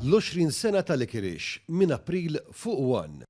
l-20 sena tal-Ikirix minn April fuq 1.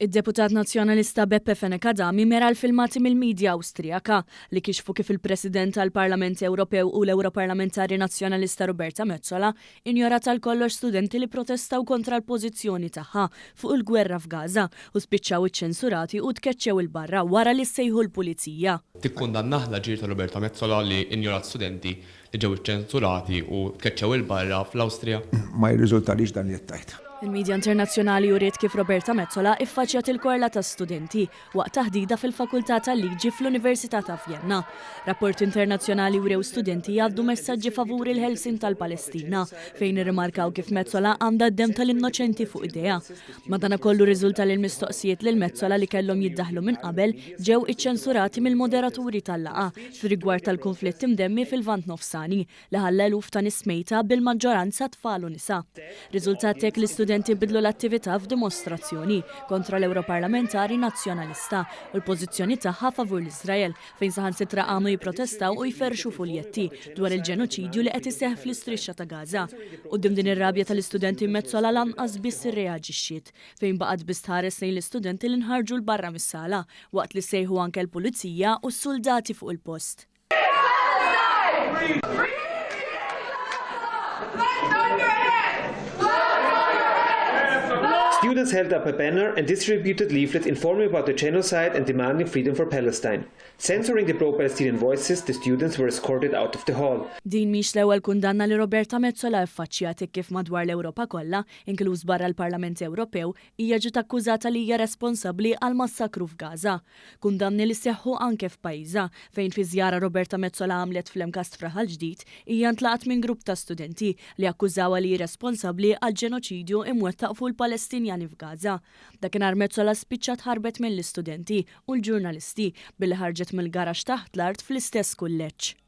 Id-deputat nazzjonalista Beppe Fenekadami mera l-filmati mill-medja Awstrijaka li kixfu kif il-President tal-Parlament Ewropew u l-Europarlamentari Nazzjonalista Roberta Metsola injora tal-kollox studenti li protestaw kontra l-pożizzjoni tagħha fuq il-gwerra f'Gaza u spiċċaw iċ-ċensurati u tkeċċew il-barra wara li ssejħu l-pulizija. Tikkundannaħ l-aġir ta' Roberta Metsola li injorat studenti li ġew iċ-ċensurati u tkeċċew il-barra fl-Awstrija. Ma jirriżultalix dan li jettajt. Il-medja internazzjonali juriet kif Roberta Metsola iffaċċjat il-korla ta' studenti waqt taħdida fil-Fakultà tal-Liġi fl-Università ta' Vienna. Rapport internazzjonali jurew studenti jgħaddu messaġġi favuri l-ħelsin tal-Palestina fejn irrimarkaw kif Metsola għandha d-dem tal-innoċenti fuq idea. Madankollu riżulta li l-mistoqsijiet lil Metsola li kellhom jiddaħlu minn qabel ġew iċċensurati mill-moderaturi tal-laqa fir-rigward tal-konflitt imdemmi fil-Vant Nofsani li ħalla eluf ta' nismejta bil-maġġoranza tfal u nisa. Riżultat hekk l-istudenti bidlu l-attività f'dimostrazzjoni kontra l-Europarlamentari Nazzjonalista u l-pożizzjoni tagħha favur l-Iżrael fejn saħansitra qagħmu jipprotestaw u jferxu fuljetti dwar il-ġenoċidju li qed iseħħ fl-istrixxa ta' Gaza. Quddiem din ir-rabja tal-istudenti Metsola lanqas biss irreaġixxiet fejn baqgħet biss tħares lejn l-istudenti li nħarġu l-barra mis-sala waqt li sejħu anke l-pulizija u s-soldati fuq il-post. Students held up a banner and distributed leaflets informing about the genocide and demanding freedom for Palestine. Censoring the pro-Palestinian voices, the students were escorted out of the hall. Din mhix l-ewwel kundanna li Roberta Metsola iffaċċjat kif madwar l-Ewropa kollha, inkluż barra l-Parlament Ewropew, hija ġiet akkużata li hija responsabbli għal massakru f'Gaza. Kundanni li seħħu anke f'pajjiża fejn fi żjara Roberta Metsola għamlet fl-Emkast Fraħal ġdid hija ntlaqat minn grupp ta' studenti li akkużawha li hi responsabbli għal ġenoċidju imwettaq fuq il-Palestinjani f'Gaza. Dakinhar Metsola spiċċat ħarbet mill-istudenti u l-ġurnalisti billi ħarġet mill-garax taħt l-art fl-istess kulleġġ.